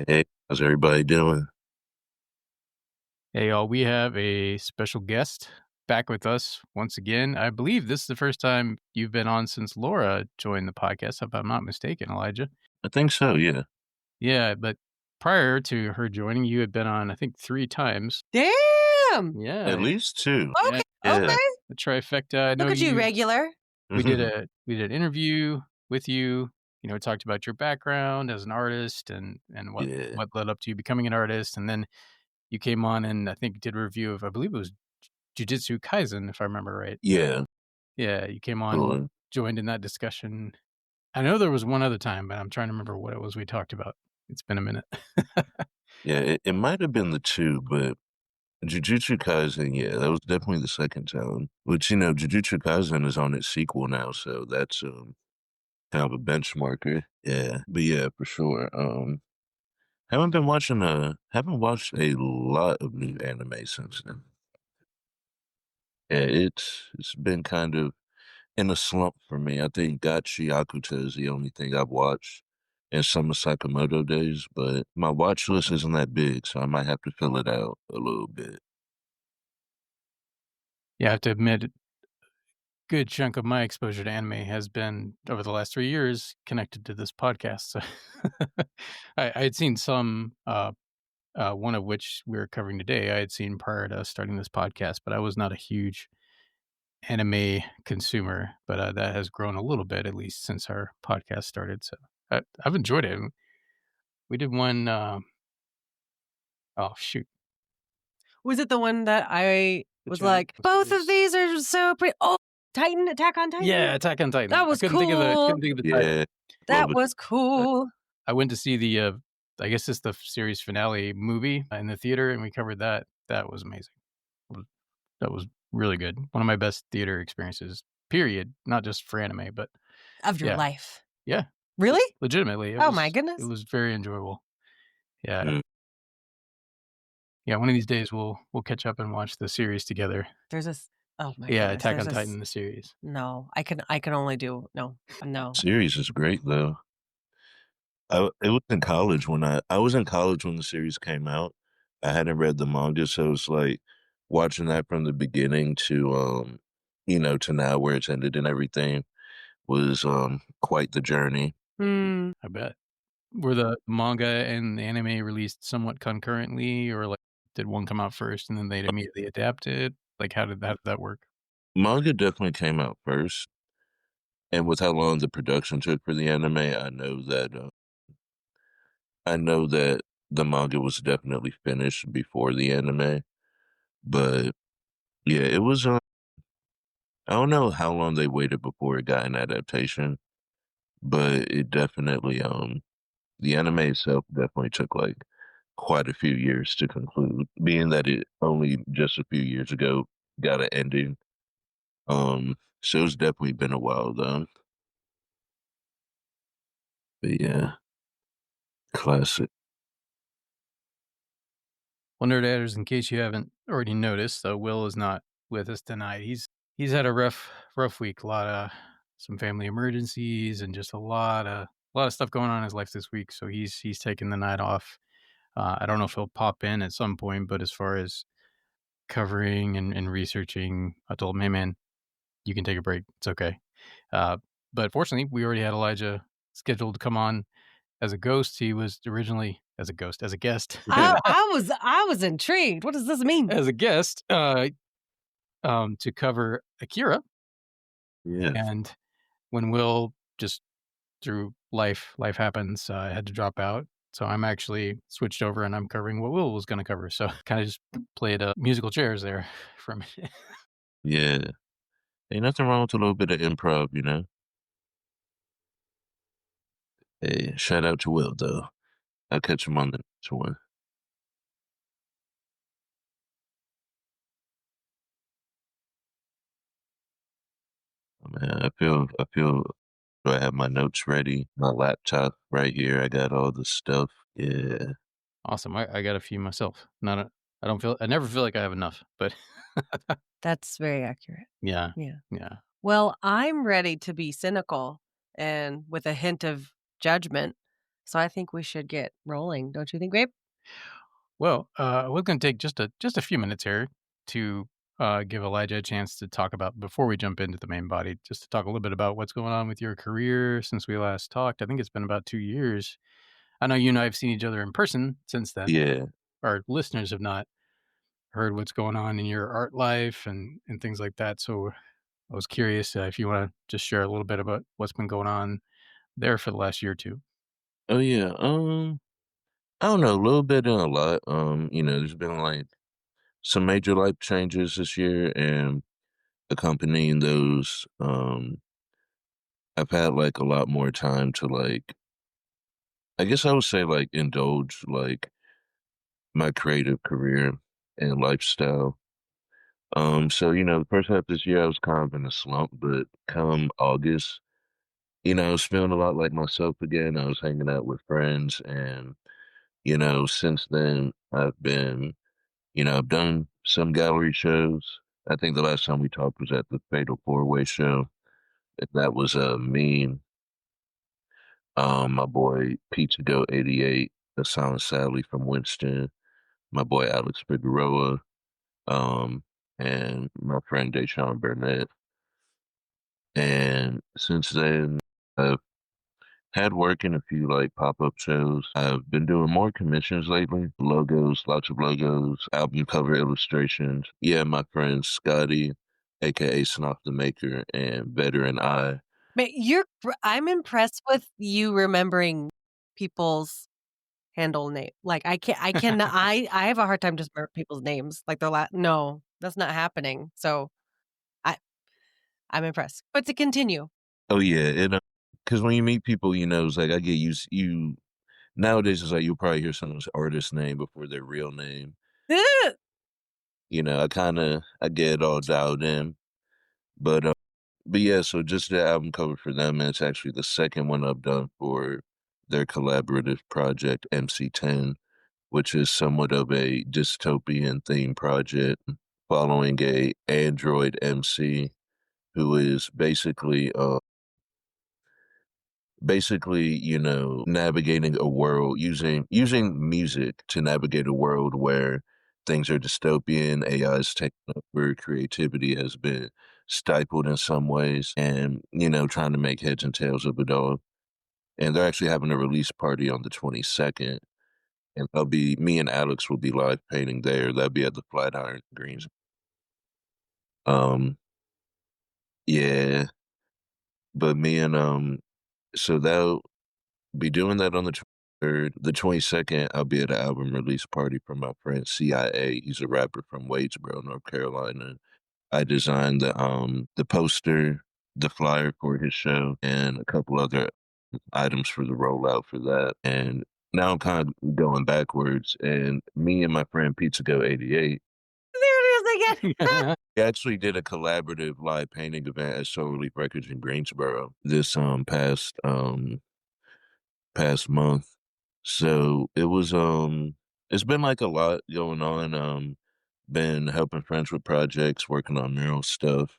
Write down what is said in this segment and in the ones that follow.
Hey, how's everybody doing? Hey, y'all, we have a special guest back with us once again. I believe this is the first time you've been on since Laura joined the podcast, if I'm not mistaken, Elijah. I think so, yeah. Yeah, but prior to her joining, you had been on, I think, 3 times. Damn! At Yeah, least two. yeah, Okay, yeah. Yeah. okay. The trifecta. I know Look at you, you. regular. We did an interview with you. Talked about your background as an artist and what Yeah. what led up to you becoming an artist, and then you came on and I think did a review of, I believe it was Jujutsu Kaisen, if I remember right. Yeah. Yeah, you came on, Cool. joined in that discussion. I know there was one other time, but I'm trying to remember what it was we talked about. It's been a minute. Yeah, it might have been the two, but Jujutsu Kaisen, yeah, that was definitely the second time. Which, Jujutsu Kaisen is on its sequel now, so that's kind of a benchmarker. Yeah. But yeah, for sure. Haven't watched a lot of new anime since then. Yeah, it's been kind of in a slump for me. I think Gachi Yakuta is the only thing I've watched in Summer Sakamoto days, but my watch list isn't that big, so I might have to fill it out a little bit. Yeah, I have to admit, good chunk of my exposure to anime has been over the last 3 years connected to this podcast. So I had seen some, one of which we're covering today, I had seen prior to us starting this podcast, but I was not a huge anime consumer, but, that has grown a little bit, at least since our podcast started, so I've enjoyed it. We did one, oh, shoot. Was it the one that I The was giant like, both of series. these are so pretty? Oh, Titan, Attack on Yeah, Titan. Attack on Titan. That I was couldn't think of the cool. couldn't think of the title. Yeah, love That it. was cool. I went to see the, I guess it's the series finale movie in the theater, and we covered that. That was amazing. Was that was really good. One of my best theater experiences, period, not just for anime, but Of your yeah. life. Yeah, Really? legitimately, Oh my it goodness. was very enjoyable. Yeah. Mm. Yeah, one of these days, we'll catch up and watch the series together. There's this. Oh my Yeah, goodness. Attack There's on this. Titan, the series. No, I can only do no. Series is great though. It was in college when I was in college when the series came out. I hadn't read the manga, so it's like watching that from the beginning to to now where it's ended and everything was quite the journey. Hmm. I bet. Were the manga and the anime released somewhat concurrently, or, like, did one come out first and then they'd immediately adapt it? Like, how did that work? Manga definitely came out first, and with how long the production took for the anime, I know that the manga was definitely finished before the anime. But yeah, it was. I don't know how long they waited before it got an adaptation, but it definitely. The anime itself definitely took like quite a few years to conclude, being that it only just a few years ago got an ending. So it's definitely been a while though. But yeah, classic. Well, Nerdhatters, in case you haven't already noticed, Will is not with us tonight. He's had a rough week. A lot of some family emergencies and just a lot of stuff going on in his life this week. So he's taking the night off. I don't know if he'll pop in at some point, but as far as covering and researching, I told him, hey man, you can take a break. It's okay. But fortunately, we already had Elijah scheduled to come on as a ghost. He was originally as a guest, I was intrigued. What does this mean? as a guest, to cover Akira. Yeah, And when Will just through life happens, had to drop out. So I'm actually switched over and I'm covering what Will was going to cover. So kind of just played musical chairs there for a minute. yeah. Ain't nothing wrong with a little bit of improv. Hey, shout out to Will though. I'll catch him on the next one. Oh, man, I feel do I have my notes ready? My laptop right here. I got all the stuff. Yeah. Awesome. I got a few myself. I never feel like I have enough, but That's very accurate. yeah, Yeah. yeah. Well, I'm ready to be cynical and with a hint of judgment. So I think we should get rolling. Don't you think, babe? Well, we're going to take just a few minutes here to give Elijah a chance to talk about before we jump into the main body, just to talk a little bit about what's going on with your career since we last talked. I think it's been about 2 years. I know you and I have seen each other in person since then. Yeah. Our listeners have not heard what's going on in your art life and things like that. So I was curious if you want to just share a little bit about what's been going on there for the last year or two. Oh yeah. I don't know, a little bit and a lot. There's been like some major life changes this year, and accompanying those, I've had like a lot more time to like, I guess I would say like indulge like my creative career and lifestyle. So the first half of this year I was kind of in a slump, but come August, I was feeling a lot like myself again. I was hanging out with friends, and since then I've done some gallery shows. I think the last time we talked was at the Fatal Four Way show. And that was me, my boy Pizza Go 88, the Silent Sally from Winston, my boy Alex Figueroa, um, and my friend Deshaun Burnett. And since then, I've had work in a few like pop-up shows. I've been doing more commissions lately. Logos, lots of logos, album cover illustrations. Yeah, my friend Scotty, aka Snuff the Maker, and Veteran Eye. Man, I'm impressed with you remembering people's handle name. Like I can I have a hard time just remembering people's names. Like no, that's not happening. So I I'm impressed. But to continue. Oh yeah, because when you meet people, it's like I get used. You nowadays it's like you'll probably hear someone's artist name before their real name. Ugh! I get it all dialed in, but yeah. So just the album cover for them, and it's actually the second one I've done for their collaborative project MC10, which is somewhat of a dystopian theme project following a android MC who is basically navigating a world using music to navigate a world where things are dystopian, AI is taking over, creativity has been stifled in some ways, and trying to make heads and tails of it all. And they're actually having a release party on the 22nd, and I'll be me and Alex will be live painting there. That'll be at the Flatiron Greens. Um, yeah, but me and so they'll be doing that on the 23rd. The 22nd, I'll be at an album release party for my friend CIA. He's a rapper from Wadesboro, North Carolina. I designed the poster, the flyer for his show, and a couple other items for the rollout for that. And now I'm kind of going backwards. And me and my friend Pizza Go 88, There it is again. we actually did a collaborative live painting event at Soul Relief Records in Greensboro this past month. So it's been like a lot going on. Been helping friends with projects, working on mural stuff,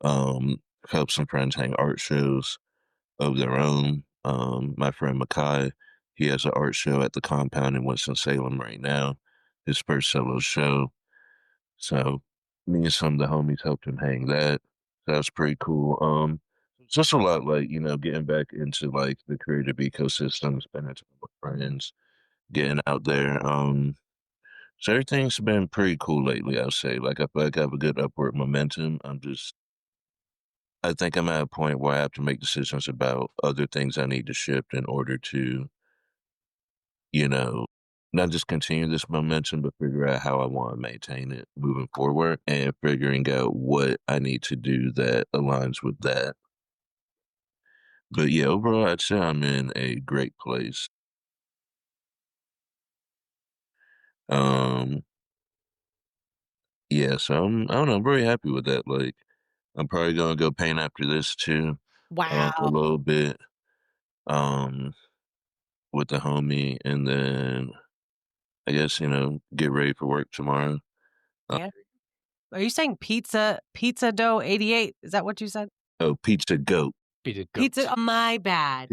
help some friends hang art shows of their own. My friend Makai, he has an art show at the compound in Winston-Salem right now, his first solo show. So me and some of the homies helped him hang that. That was pretty cool. It's just a lot like, getting back into like the creative ecosystem, spending time with friends, getting out there. So everything's been pretty cool lately, I'll say. Like I feel like I have a good upward momentum. I think I'm at a point where I have to make decisions about other things I need to shift in order to, you know, not just continue this momentum, but figure out how I want to maintain it moving forward and figuring out what I need to do that aligns with that. But yeah, overall, I'd say I'm in a great place. Um, yeah, so I don't know, I'm very happy with that. Like, I'm probably gonna go paint after this too, a Wow. little bit, um, with the homie, and then I guess get ready for work tomorrow. Uh, Yeah. Are you saying pizza dough 88? Is that what you said? oh, pizza goat. Be the Pizza, goat. my bad.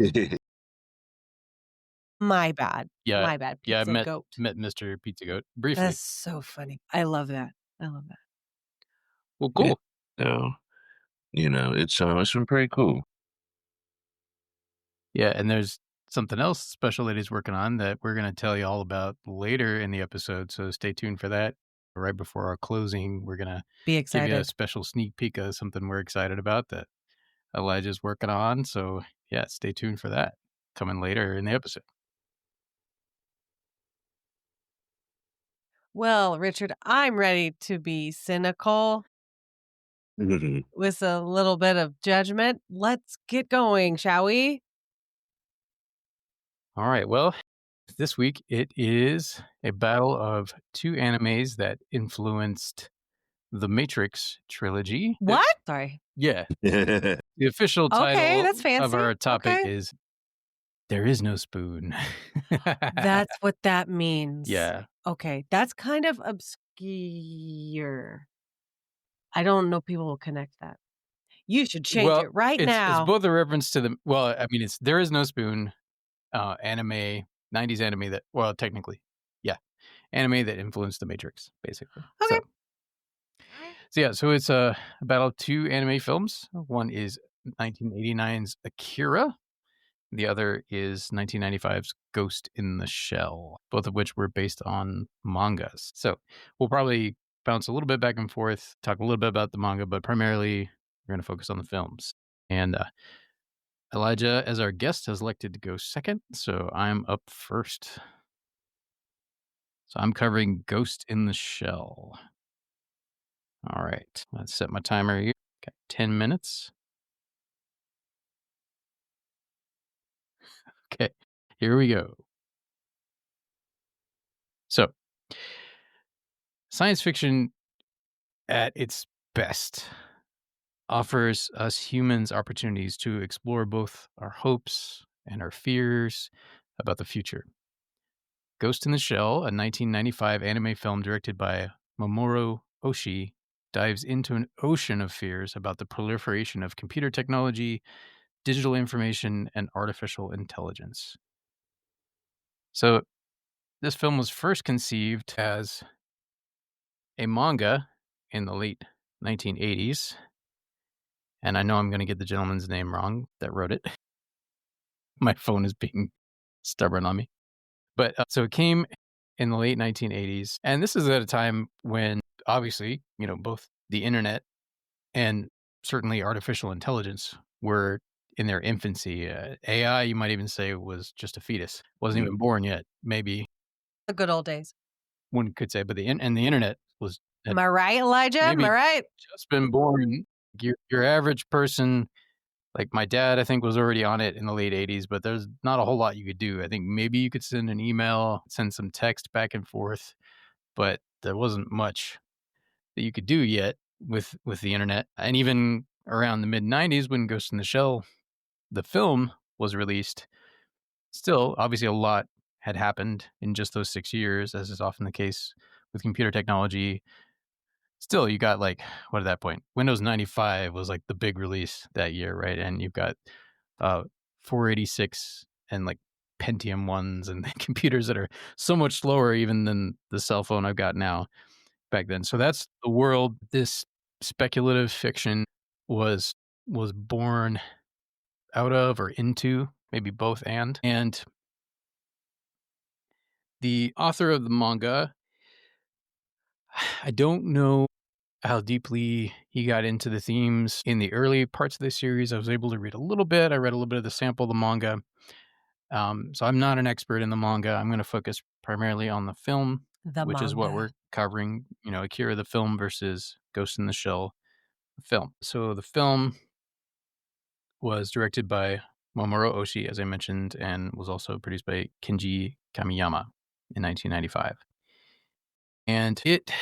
My bad. Yeah, My bad. yeah, I Pizza met goat. Mr. Pizza Goat briefly. That's so funny. I love that. I love that. Well, Yeah. cool. So, it's been pretty cool. Yeah, and there's something else special that he's working on that we're gonna tell you all about later in the episode, so stay tuned for that. Right before our closing, we're gonna Be give you a excited. special sneak peek of something we're excited about that Elijah's working on, so, yeah, stay tuned for that coming later in the episode. Well, Richard, I'm ready to be cynical Mhm. with a little bit of judgment. Let's get going, shall we? Alright, well, this week it is a battle of 2 animes that influenced the Matrix trilogy. What? Sorry. Yeah. The official Okay, title that's of fancy. our topic Okay. is There Is No Spoon. That's what that means. Yeah. Okay, that's kind of obscure. I don't know people will connect that. You should change Well, it right it's now. both a reference to the well, I mean, it's There Is No Spoon, anime, 90s anime that well, technically, yeah, anime that influenced The Matrix, basically. Okay. So it's a battle of 2 anime films. One is 1989's Akira. The other is 1995's Ghost in the Shell, both of which were based on mangas. So we'll probably bounce a little bit back and forth, talk a little bit about the manga, but primarily we're going to focus on the films. And Elijah, as our guest, has elected to go second. So I'm up first. So I'm covering Ghost in the Shell. All right. Let's set my timer here. Got 10 minutes. Okay. Here we go. So science fiction at its best offers us humans opportunities to explore both our hopes and our fears about the future. Ghost in the Shell, a 1995 anime film directed by Mamoru Oshii, dives into an ocean of fears about the proliferation of computer technology, digital information, and artificial intelligence. So, this film was first conceived as a manga in the late 1980s. And I know I'm going to get the gentleman's name wrong that wrote it. My phone is being stubborn on me. But so it came in the late 1980s. And this is at a time when obviously, both the internet and certainly artificial intelligence were in their infancy. AI, you might even say, was just a fetus, wasn't even born yet. Maybe The good old days. one could say, but the internet was had Am I right, Elijah? Am maybe I right? just been born. Your average person, like my dad, I think was already on it in the late 80s, but there's not a whole lot you could do. I think maybe you could send an email, send some text back and forth, but there wasn't much that you could do yet with the internet. And even around the mid 90s when Ghost in the Shell, the film, was released, still obviously a lot had happened in just those 6 years, as is often the case with computer technology. Still, you got like, what at that point? Windows 95 was like the big release that year, right? And you've got 486 and like Pentium ones and computers that are so much slower even than the cell phone I've got now back then. So that's the world this speculative fiction was born out of or into, maybe both and. And the author of the manga, I don't know how deeply he got into the themes in the early parts of the series. I was able to read a little bit. I read a little bit of the sample of the manga. So I'm not an expert in the manga. I'm going to focus primarily on the film, The which is what we're manga. covering, Akira the film versus Ghost in the Shell film. So the film was directed by Mamoru Oshii, as I mentioned, and was also produced by Kenji Kamiyama in 1995. And it's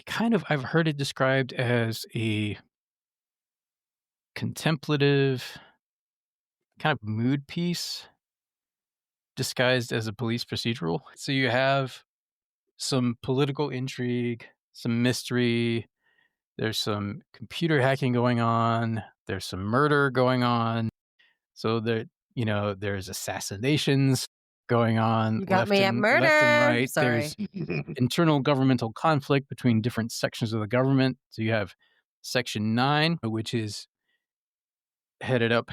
kind of, I've heard it described as a contemplative kind of mood piece disguised as a police procedural. So you have some political intrigue, some mystery, there's some computer hacking going on, there's some murder going on. So there's assassinations going on You got me at murder. left and right. Sorry. There's internal governmental conflict between different sections of the government. So you have Section 9, which is headed up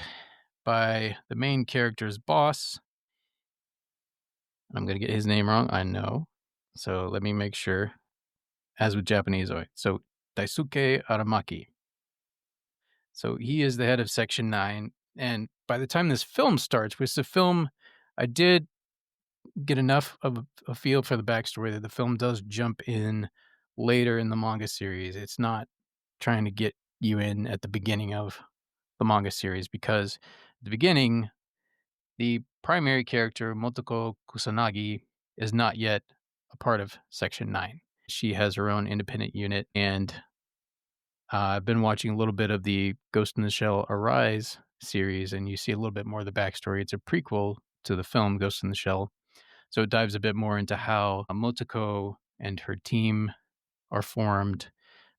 by the main character's boss. I'm going to get his name wrong, I know. So let me make sure. As with Japanese, so Daisuke Aramaki. So he is the head of Section 9. And by the time this film starts, which the film, I did get enough of a feel for the backstory that the film does jump in later in the manga series. It's not trying to get you in at the beginning of the manga series, because at the beginning, the primary character, Motoko Kusanagi, is not yet a part of Section 9. She has her own independent unit, and I've been watching a little bit of the Ghost in the Shell Arise series, and you see a little bit more of the backstory. It's a prequel to the film Ghost in the Shell. So it dives a bit more into how Motoko and her team are formed.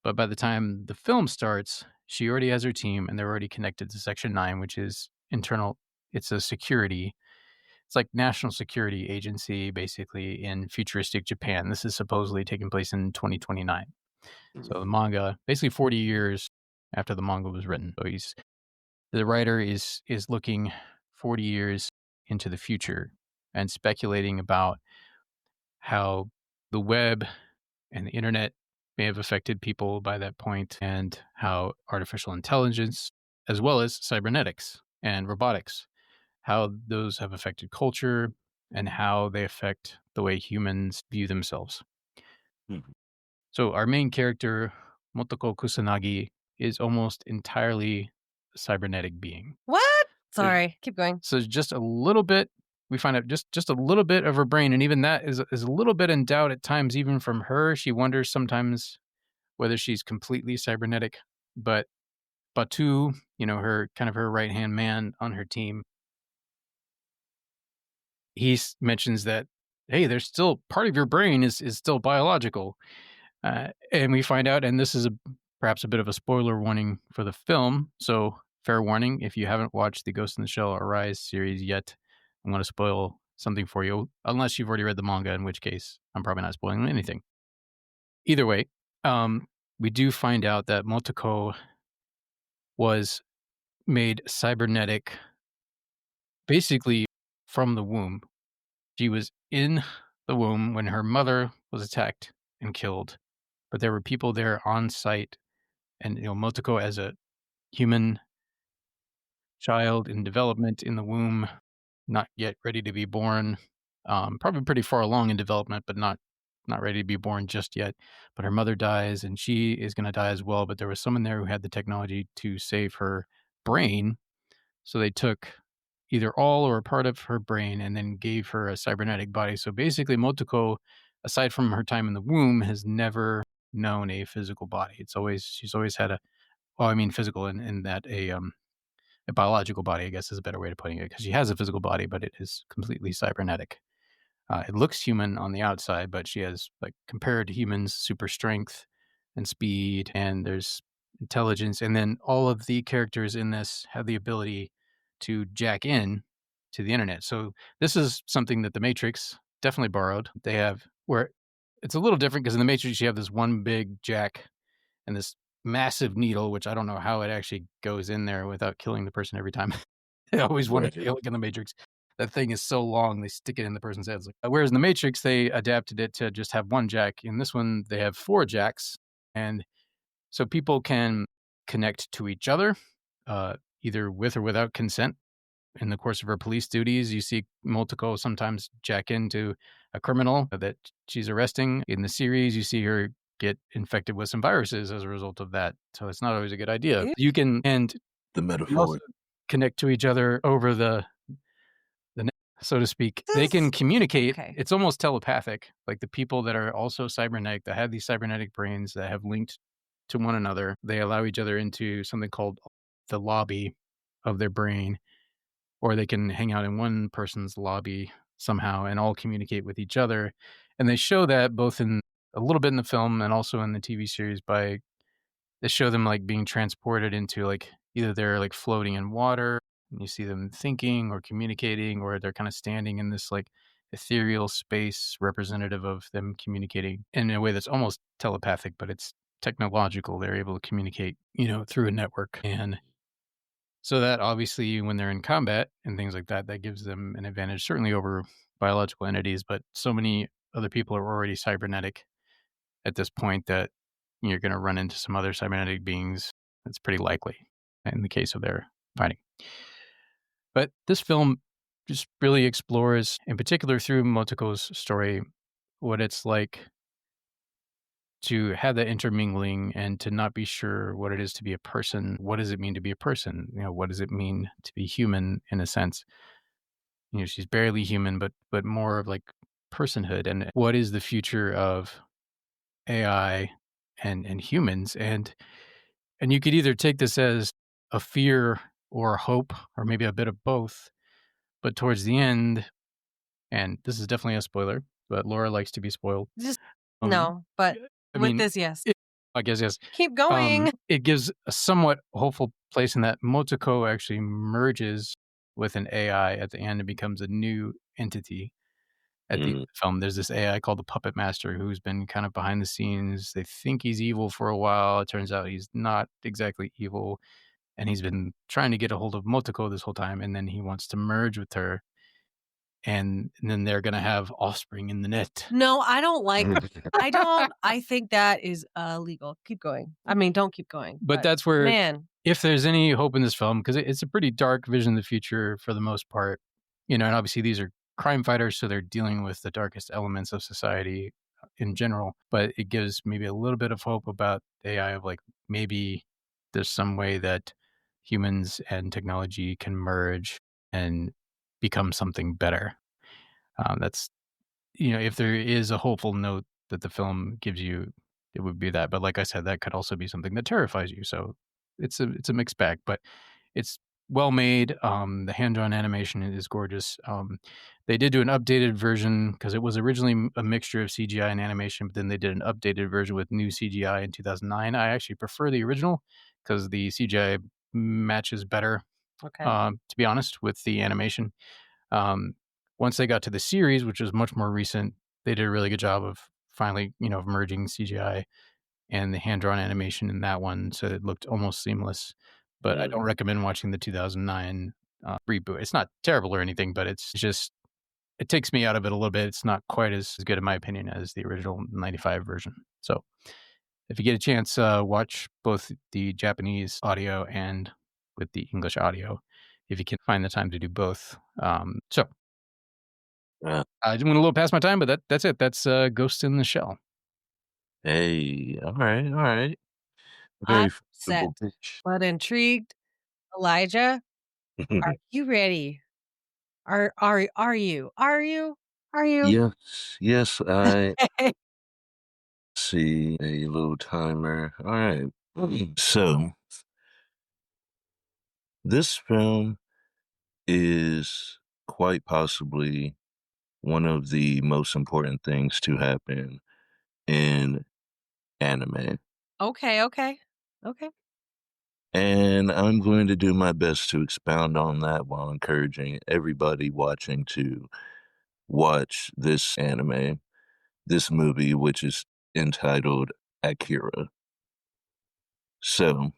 But by the time the film starts, she already has her team, and they're already connected to Section 9, which is internal. It's a security. It's like national security agency, basically, in futuristic Japan. This is supposedly taking place in 2029. So the manga, basically 40 years after the manga was written. So the writer is looking 40 years into the future and speculating about how the web and the internet may have affected people by that point, and how artificial intelligence, as well as cybernetics and robotics, how those have affected culture and how they affect the way humans view themselves. Mhm. So our main character, Motoko Kusanagi, is almost entirely a cybernetic being. What? Sorry. Keep going. So just a little bit, we find out just a little bit of her brain, and even that is a little bit in doubt at times, even from her. She wonders sometimes whether she's completely cybernetic. But Batu, her right-hand man on her team, mentions that, hey, there's still part of your brain is still biological. And we find out, and this is perhaps a bit of a spoiler warning for the film. So fair warning, if you haven't watched the Ghost in the Shell Arise series yet, I'm going to spoil something for you, unless you've already read the manga, in which case I'm probably not spoiling anything. Either way, we do find out that Motoko was made cybernetic basically from the womb. She was in the womb when her mother was attacked and killed, but there were people there on site, and Motoko, as a human child in development in the womb, not yet ready to be born, probably pretty far along in development, but not ready to be born just yet. But her mother dies, and she is going to die as well. But there was someone there who had the technology to save her brain, so they took either all or a part of her brain and then gave her a cybernetic body. So basically, Motoko, aside from her time in the womb, has never known a physical body. She's always had physical in that a biological body, I guess, is a better way of putting it, because she has a physical body, but it is completely cybernetic. It looks human on the outside, but she has, like, compared to humans, super strength and speed, and there's intelligence. And then all of the characters in this have the ability to jack in to the internet. So this is something that the Matrix definitely borrowed. They have, where it's a little different, because in the Matrix you have this one big jack and this massive needle, which I don't know how it actually goes in there without killing the person every time. I always wondered, Right. like in the Matrix, that thing is so long, they stick it in the person's head. Whereas in the Matrix, they adapted it to just have one jack. In this one, they have 4 jacks. And so people can connect to each other, either with or without consent. In the course of her police duties, you see Motoko sometimes jack into a criminal that she's arresting. In the series, you see her get infected with some viruses as a result of that. So it's not always a good idea. Ew. You can, and The you also metaphor. connect to each other over the net, so to speak. They can This- communicate. okay. It's almost telepathic. Like the people that are also cybernetic, that have these cybernetic brains that have linked to one another, they allow each other into something called the lobby of their brain, or they can hang out in one person's lobby somehow and all communicate with each other. And they show that both in a little bit in the film and also in the TV series, they show them like being transported into, like, either they're like floating in water, and you see them thinking or communicating, or they're kind of standing in this like ethereal space representative of them communicating in a way that's almost telepathic, but it's technological. They're able to communicate, through a network. And so that obviously when they're in combat and things like that, that gives them an advantage, certainly over biological entities, but so many other people are already cybernetic at this point that you're going to run into some other cybernetic beings. That's pretty likely in the case of their fighting. But this film just really explores, in particular through Motoko's story, what it's like to have that intermingling and to not be sure what it is to be a person. What does it mean to be a person? What does it mean to be human in a sense? She's barely human, but more of like personhood. And what is the future of AI and humans? And you could either take this as a fear or a hope, or maybe a bit of both. But towards the end, and this is definitely a spoiler, but Laura likes to be spoiled. Just Um, no, but I with mean, this, yes. I guess yes. Keep going. It gives a somewhat hopeful place in that Motoko actually merges with an AI at the end and becomes a new entity. At the end of the film, there's this AI called the Puppet Master who's been kind of behind the scenes. They think he's evil for a while. It turns out he's not exactly evil. And he's been trying to get a hold of Motoko this whole time. And then he wants to merge with her. And then they're going to have offspring in the net. No, I don't like. I think that is illegal. Keep going. I mean, don't keep going. But that's where, man, if there's any hope in this film, because it's a pretty dark vision of the future for the most part, and obviously these are crime fighters, so they're dealing with the darkest elements of society in general. But it gives maybe a little bit of hope about AI of like maybe there's some way that humans and technology can merge and become something better. That's if there is a hopeful note that the film gives you, it would be that. But like I said, that could also be something that terrifies you. So it's a mixed bag, but it's well made. The hand drawn animation is gorgeous. They did do an updated version because it was originally a mixture of CGI and animation, but then they did an updated version with new CGI in 2009. I actually prefer the original because the CGI matches better. okay. To be honest, with the animation. Um, Once they got to the series, which was much more recent, they did a really good job of finally, of merging CGI and the hand-drawn animation in that one, so it looked almost seamless. But I don't recommend watching the 2009 reboot. It's not terrible or anything, but it's just it takes me out of it a little bit. It's not quite as good, in my opinion, as the original 95 version. So if you get a chance, watch both the Japanese audio and with the English audio, if you can find the time to do both. So I went a little past my time, but that's it. That's Ghost in the Shell. Hey, all right, all right. I'm Very upset, flexible pitch. but intrigued. Elijah, are you ready? Are you? Are you? Are you? Yes, yes, I see a little timer. All right. So, this film is quite possibly one of the most important things to happen in anime. Okay, okay. Okay. And I'm going to do my best to expound on that while encouraging everybody watching to watch this anime, this movie, which is entitled Akira. So,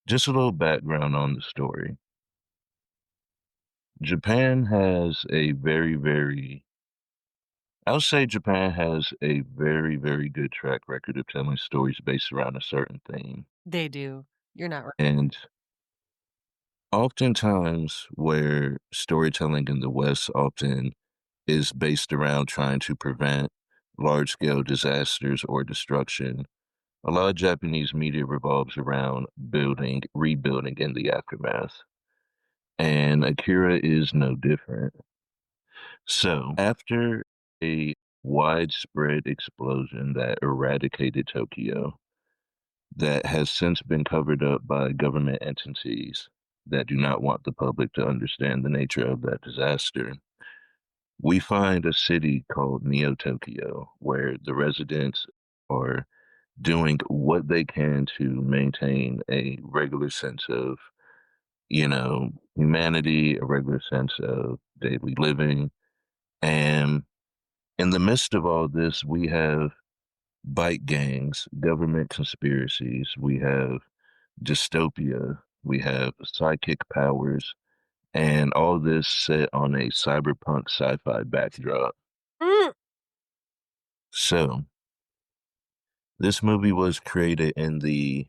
just a little background on the story. Japan has a I'll say Japan has a very, very good track record of telling stories based around a certain theme. They do. You're not right. And oftentimes, where storytelling in the West often is based around trying to prevent large scale disasters or destruction, a lot of Japanese media revolves around building, rebuilding in the aftermath. And Akira is no different. So, after a widespread explosion that eradicated Tokyo, that has since been covered up by government entities that do not want the public to understand the nature of that disaster, we find a city called Neo Tokyo where the residents are doing what they can to maintain a regular sense of humanity, a regular sense of daily living. And in the midst of all this, we have bike gangs, government conspiracies, we have dystopia, we have psychic powers, and all this set on a cyberpunk sci-fi backdrop. Mm. So, this movie was created in the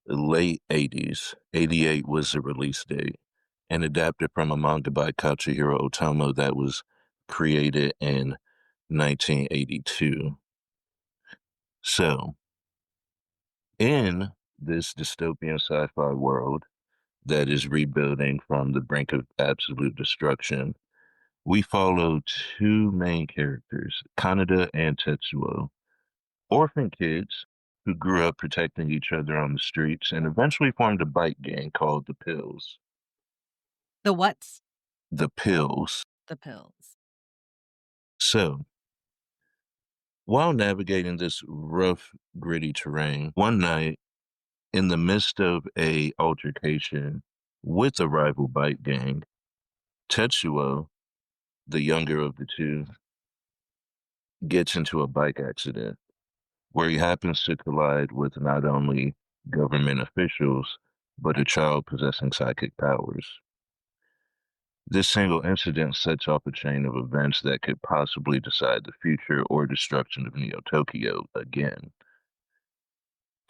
late 80s. 88 was the release date, and adapted from a manga by Katsuhiro Ôtomo that was created in 1982. So, in this dystopian sci-fi world that is rebuilding from the brink of absolute destruction, we follow two main characters, Kaneda and Tetsuo, orphan kids who grew up protecting each other on the streets and eventually formed a bike gang called the Pills. The what's? The Pills. The pills. So, while navigating this rough, gritty terrain, one night, in the midst of a altercation with a rival bike gang, Tetsuo, the younger of the two, gets into a bike accident where he happens to collide with not only government officials, but a child possessing psychic powers. This single incident sets off a chain of events that could possibly decide the future or destruction of Neo Tokyo again.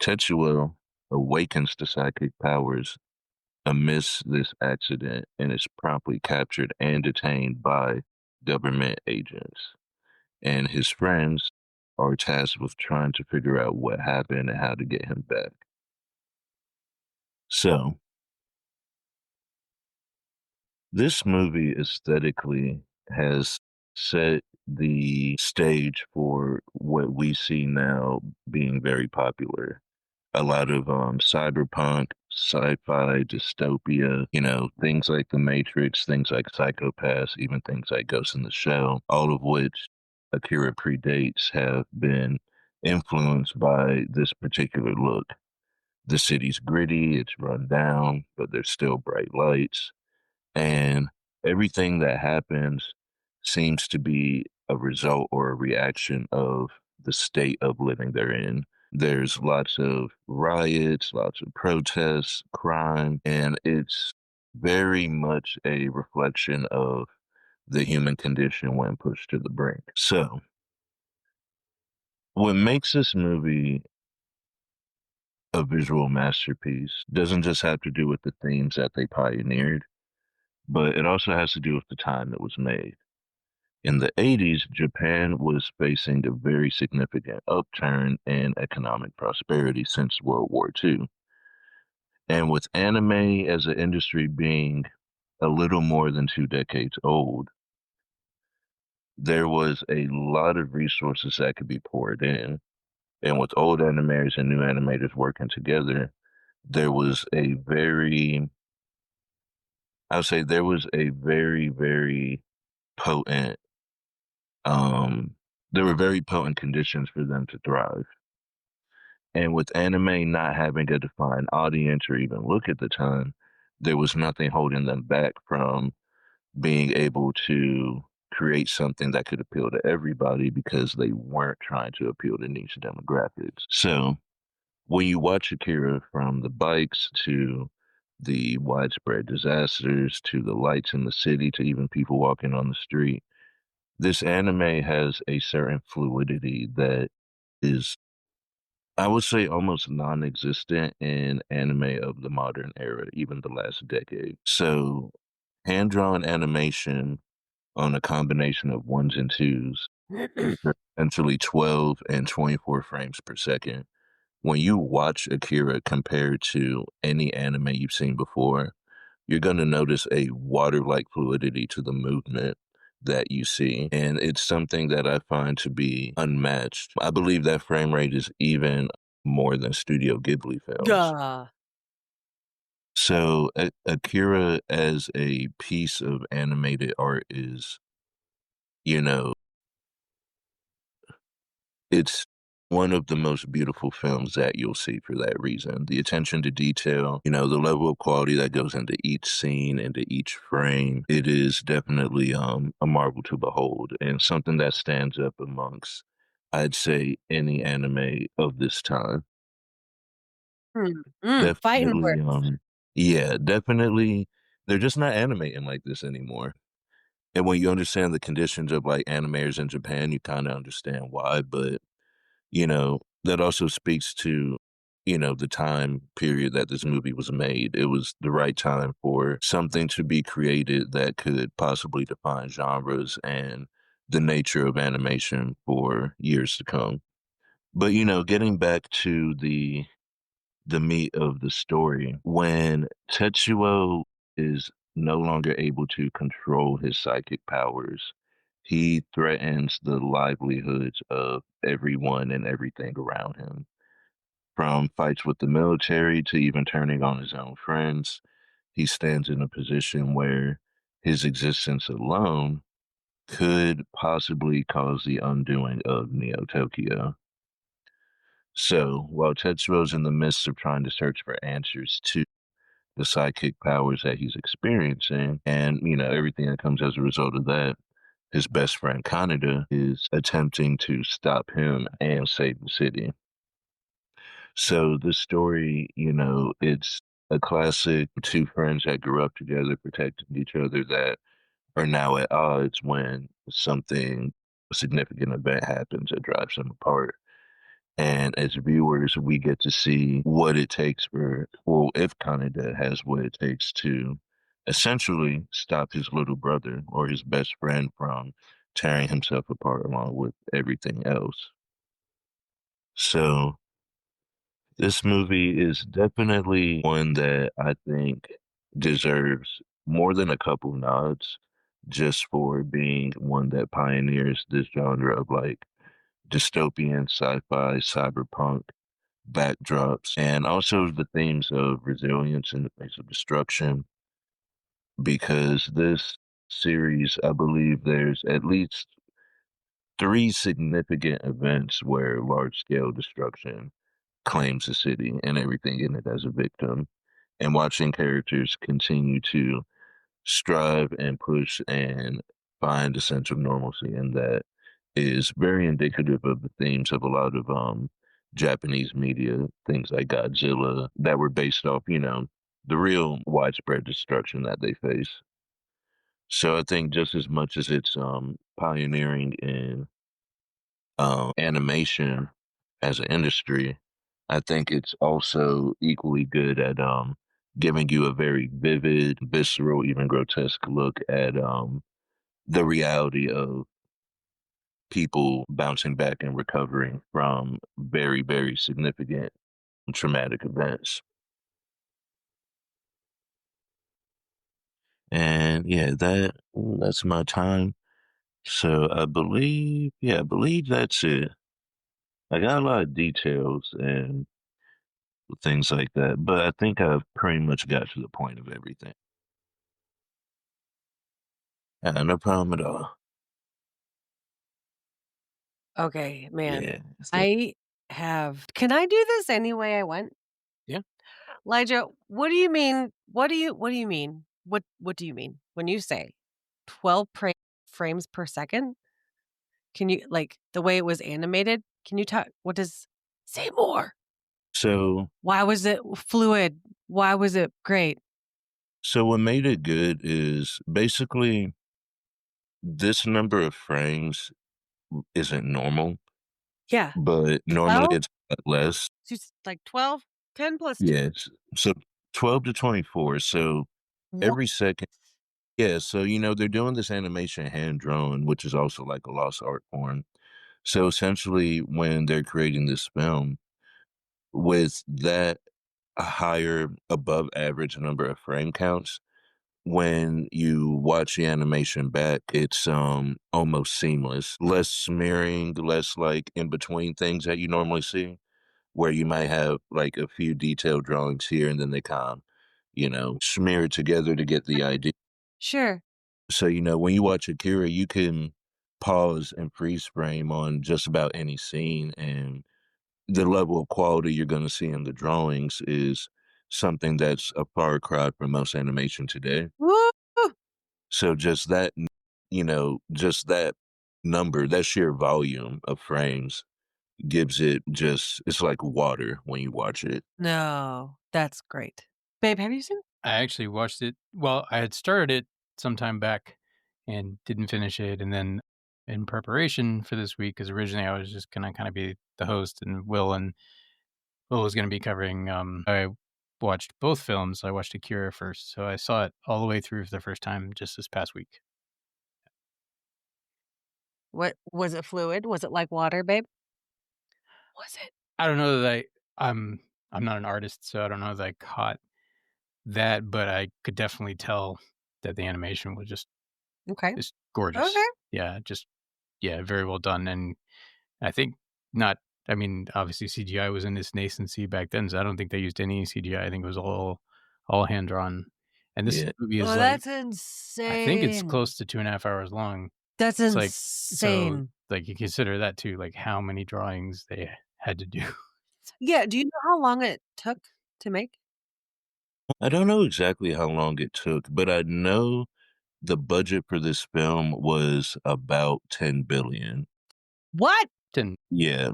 Tetsuo awakens to psychic powers amidst this accident and is promptly captured and detained by government agents. And his friends are tasked with trying to figure out what happened and how to get him back. So, this movie aesthetically has set the stage for what we see now being very popular. A lot of cyberpunk, sci-fi, dystopia, things like The Matrix, things like Psychopaths, even things like Ghost in the Shell, all of which Akira predates, have been influenced by this particular look. The city's gritty, it's run down, but there's still bright lights. And everything that happens seems to be a result or a reaction of the state of living they're in. There's lots of riots, lots of protests, crime, and it's very much a reflection of the human condition when pushed to the brink. So, what makes this movie a visual masterpiece doesn't just have to do with the themes that they pioneered, but it also has to do with the time it was made. In the 80s, Japan was facing a very significant upturn in economic prosperity since World War II. And with anime as an industry being a little more than 2 decades old, there was a lot of resources that could be poured in. And with old animators and new animators working together, there was a very, I would say, there was a very, very potent, um, there were very potent conditions for them to thrive. And with anime not having a defined audience or even look at the time, there was nothing holding them back from being able to create something that could appeal to everybody because they weren't trying to appeal to niche demographics. So when you watch Akira, from the bikes to the widespread disasters to the lights in the city to even people walking on the street, this anime has a certain fluidity that is, I would say, almost non-existent in anime of the modern era, even the last decade. So, hand-drawn animation on a combination of ones and twos, essentially 12 and 24 frames per second. When you watch Akira compared to any anime you've seen before, you're going to notice a water-like fluidity to the movement that you see. And it's something that I find to be unmatched. I believe that frame rate is even more than Studio Ghibli films. Duh. So Akira as a piece of animated art is, you know, it's one of the most beautiful films that you'll see for that reason. The attention to detail, the level of quality that goes into each scene, into each frame, it is definitely a marvel to behold and something that stands up amongst, I'd say, any anime of this time. Fighting Definitely, words. yeah, definitely. They're just not animating like this anymore. And when you understand the conditions of like animators in Japan, you kind of understand why. But that also speaks to, the time period that this movie was made. It was the right time for something to be created that could possibly define genres and the nature of animation for years to come. But, getting back to the meat of the story, when Tetsuo is no longer able to control his psychic powers, he threatens the livelihoods of everyone and everything around him. From fights with the military to even turning on his own friends, he stands in a position where his existence alone could possibly cause the undoing of Neo Tokyo. So, while Tetsuo's in the midst of trying to search for answers to the psychic powers that he's experiencing and, everything that comes as a result of that, his best friend Kaneda is attempting to stop him and save the city. So the story, it's a classic two friends that grew up together, protecting each other that are now at odds when something a significant event happens that drives them apart. And as viewers, we get to see what it takes well, if Kaneda has what it takes to essentially stop his little brother or his best friend from tearing himself apart along with everything else. So this movie is definitely one that I think deserves more than a couple nods just for being one that pioneers this genre of like dystopian sci-fi, cyberpunk backdrops, and also the themes of resilience in the face of destruction. Because this series, I believe there's at least three significant events where large scale destruction claims the city and everything in it as a victim. And watching characters continue to strive and push and find a sense of normalcy in that is very indicative of the themes of a lot of Japanese media, things like Godzilla that were based off, the real widespread destruction that they face. So I think just as much as it's pioneering in animation as an industry, I think it's also equally good at giving you a very vivid, visceral, even grotesque look at the reality of people bouncing back and recovering from very, very significant traumatic events. And yeah, that's my time. So I believe that's it. I got a lot of details and things like that, but I think I've pretty much got to the point of everything. No problem at all. Okay, man. Yeah. So, I can I do this any way I want? Yeah. Elijah, what do you mean? What do you mean? What do you mean when you say 12 frames per second? Can you like the way it was animated? Can you talk what does say more? so, Why was it fluid? Why was it great? so what made it good is basically this number of frames isn't normal, Yeah. but normally 12? it's less. So it's like 12? 10 plus 2. Yes. So 12 to 24. So What? every second. Yeah. So, they're doing this animation hand drawn, which is also like a lost art form. So essentially, when they're creating this film with that higher, above average number of frame counts, when you watch the animation back, it's almost seamless. Less smearing, less like in between things that you normally see, where you might have like a few detailed drawings here and then they kind of, smear it together to get the idea. Sure. So, when you watch Akira, you can pause and freeze frame on just about any scene and the level of quality you're gonna see in the drawings is something that's a far cry from most animation today. Woo! So just that, just that number, that sheer volume of frames gives it just it's like water when you watch it. No, that's great. Babe, have you seen I actually watched it. Well, I had started it some time back and didn't finish it, and then in preparation for this week, because originally I was just gonna kind of be the host, and Will was gonna be covering. I watched both films. I watched Akira first, so I saw it all the way through for the first time just this past week. what was it fluid? Was it like water, babe? Was it? I don't know that I'm not an artist, so I don't know that I caught that, but I could definitely tell that the animation was Okay. just gorgeous. Okay. Yeah, just yeah, very well done, and I think not I mean, obviously CGI was in its nascency back then, so I don't think they used any CGI. I think it was all hand drawn. And this Yeah. movie is Oh, like that's I think it's insane. close to 2.5 hours long. That's It's like so insane. like you consider that too, like how many drawings they had to do. Yeah, do you know how long it took to make? I don't know exactly how long it took, but I know the budget for this film was about 10 billion. What? Didn't Yeah.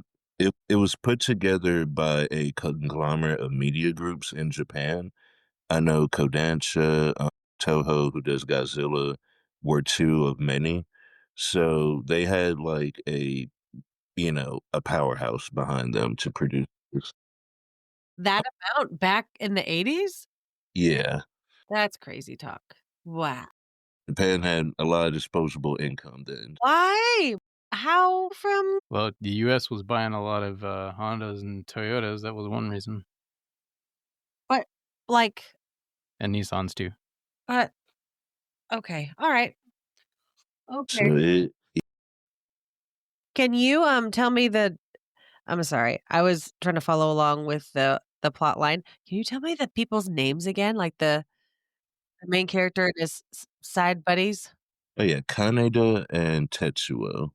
It was put together by a conglomerate of media groups in Japan. I know Kodansha, Toho, who does Godzilla, were two of many. So they had like a powerhouse behind them to produce this. That amount back in the 80s? Yeah. That's crazy talk. Wow. Japan had a lot of disposable income then. Why? How from well, the US was buying a lot of Hondas and Toyotas. That was one reason. what like And Nissans too. uh okay. All right. Okay. So it Can you tell me the I'm sorry. I was trying to follow along with the plot line. Can you tell me the people's names again? Like the main character and his side buddies? oh yeah, Kaneda and Tetsuo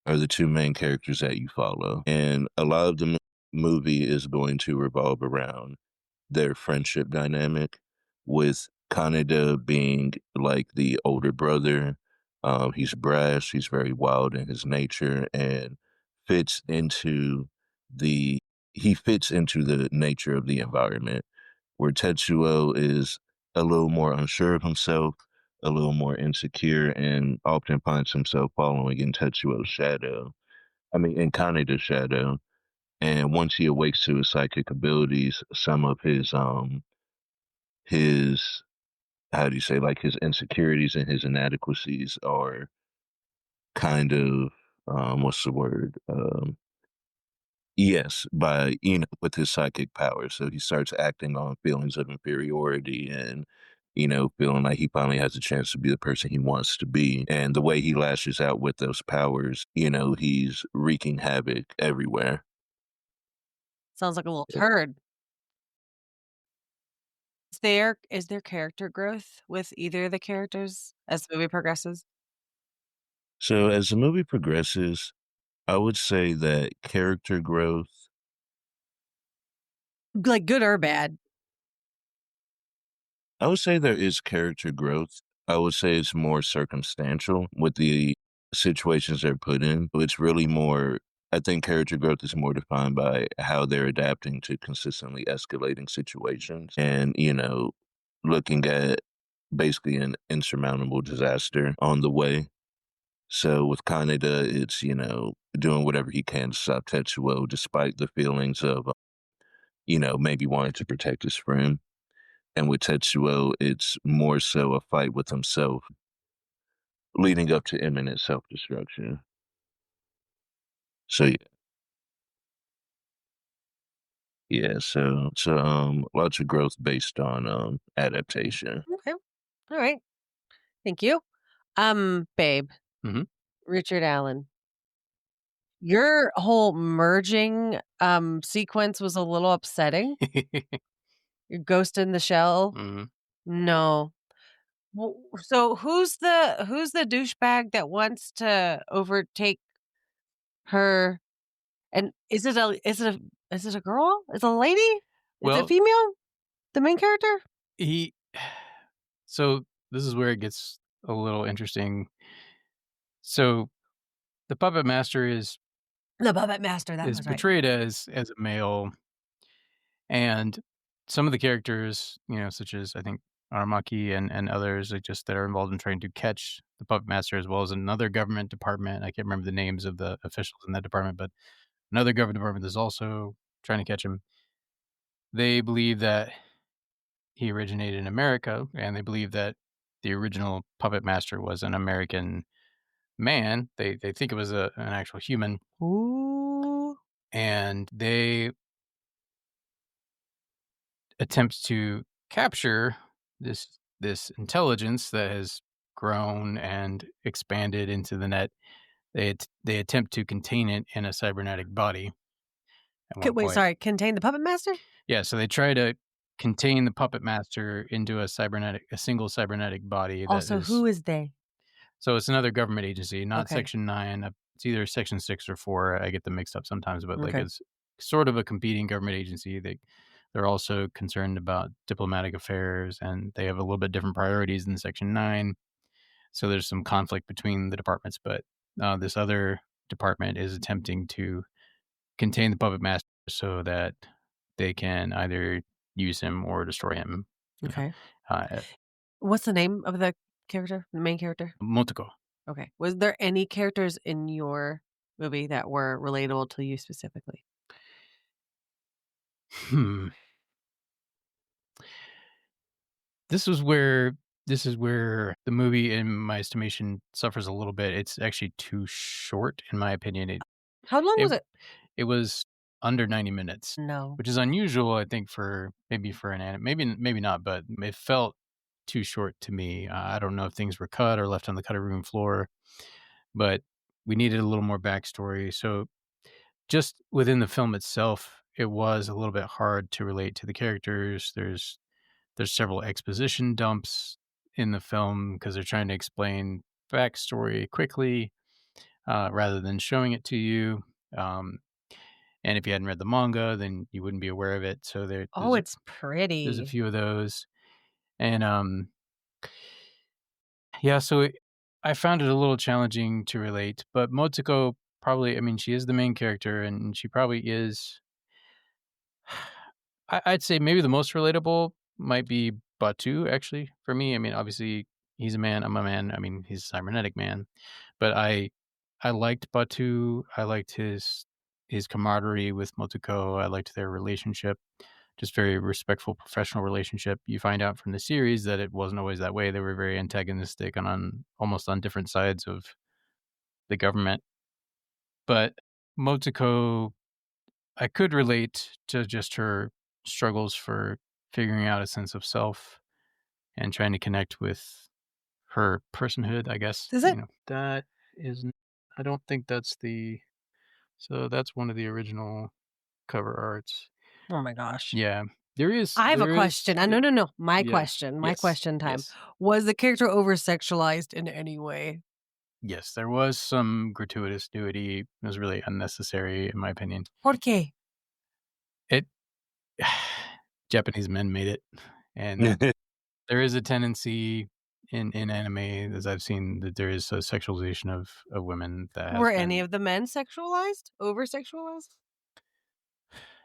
are the two main characters that you follow. And a lot of the movie is going to revolve around their friendship dynamic, with Kaneda being like the older brother. He's brash, he's very wild in his nature, and fits into the he fits into the nature of the environment. Where Tetsuo is a little more unsure of himself, a little more insecure, and often finds himself following in Tetsuo's shadow. I mean, in Kaneda's shadow. And once he awakes to his psychic abilities, some of his how do you say, like, his insecurities and his inadequacies are kind of what's the word? Yes, by with his psychic powers. So he starts acting on feelings of inferiority and feeling like he finally has a chance to be the person he wants to be. And the way he lashes out with those powers, he's wreaking havoc everywhere. Sounds like a little turd. Is there character growth with either of the characters as the movie progresses? So as the movie progresses, I would say that character growth, Like good or bad? I would say there is character growth. I would say it's more circumstantial with the situations they're put in. It's really more, I think character growth is more defined by how they're adapting to consistently escalating situations and, looking at basically an insurmountable disaster on the way. So with Kaneda, it's, doing whatever he can to stop Tetsuo despite the feelings of, maybe wanting to protect his friend. And with Tetsuo, it's more so a fight with himself leading up to imminent self-destruction. So lots of growth based on adaptation. Okay. All right. Thank you. Babe, Mhm. Richard Allen, your whole merging sequence was a little upsetting. Your Ghost in the Shell. Mhm. No. So who's the douchebag that wants to overtake her And is it a girl? Is it a lady? Is it Well, female? The main character? he so this is where it gets a little interesting. So the puppet master The Puppet Master, that is was right. portrayed as a male, and some of the characters, such as I think Aramaki and others, that are involved in trying to catch the puppet master, as well as another government department. I can't remember the names of the officials in that department, but another government department is also trying to catch him. They believe that he originated in America, and they believe that the original puppet master was an American man. They think it was an actual human, Ooh. and they attempt to capture this intelligence that has grown and expanded into the net. They attempt to contain it in a cybernetic body at one Wait, point. sorry, contain the Puppet Master? Yeah, so they try to contain the puppet master into a single cybernetic body that Also, is. who is they? So it's another government agency, not Okay. Section 9. It's either Section 6 or 4. I get them mixed up sometimes, but like Okay. it's sort of a competing government agency. They're also concerned about diplomatic affairs, and they have a little bit different priorities than Section 9. So there's some conflict between the departments, but this other department is attempting to contain the puppet master so that they can either use him or destroy him. Okay. Uh, What's the name of the character? The main character? Motoko. Okay. Was there any characters in your movie that were relatable to you specifically? Hmm. This is where the movie, in my estimation, suffers a little bit. It's actually too short, in my opinion. How long It was it? it was under 90 minutes, No. which is unusual, I think, for an anime. Maybe not, but it felt too short to me. I don't know if things were cut or left on the cutting room floor, but we needed a little more backstory. So just within the film itself, it was a little bit hard to relate to the characters. There's several exposition dumps in the film because they're trying to explain backstory quickly rather than showing it to you. Um, and if you hadn't read the manga, then you wouldn't be aware of it. So Oh, it's there's a pretty. few of those, and yeah. I found it a little challenging to relate. But Motoko probably, I mean, she is the main character, and she probably is. I'd say maybe the most relatable might be Batu, actually, for me. I mean, obviously, he's a man, I'm a man. I mean, he's a cybernetic man. But I liked Batu. I liked his camaraderie with Motoko. I liked their relationship. Just very respectful professional relationship. You find out from the series that it wasn't always that way. They were very antagonistic and on almost on different sides of the government. But Motoko, I could relate to just her struggles for figuring out a sense of self and trying to connect with her personhood, I guess. Is it? That is, I don't think that's so that's one of the original cover arts. Oh my gosh. Yeah, there is, I have a question. No. My yeah, question. My yes, question time. yes, Was the character over sexualized in any way? yes, there was some gratuitous nudity. It was really unnecessary, in my opinion. ¿Por qué? It, Japanese men made it, and there is a tendency in anime, as I've seen, that there is a sexualization of women that has Were been. any of the men sexualized? Over sexualized?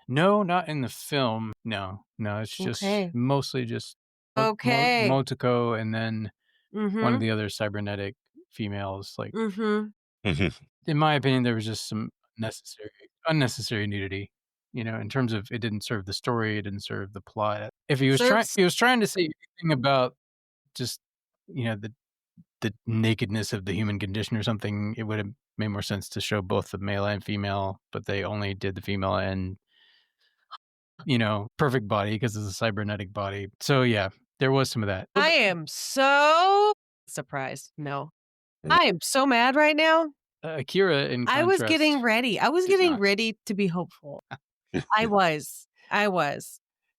No, not in the film. No, it's just Okay. mostly just Okay. Motoko, and then one of Mm-hmm. the other cybernetic females. Like, Mm-hmm. in my opinion, there was just some unnecessary nudity. In terms of, it didn't serve the story, it didn't serve the plot. If Serves. he was trying to say anything about just the nakedness of the human condition or something, it would have made more sense to show both the male and female, but they only did the female, and perfect body because it's a cybernetic body. So yeah, there was some of that. I am so surprised. No. I am so mad right now. Akira, in I was getting contrast, ready. I was is getting not. ready to be hopeful. I was.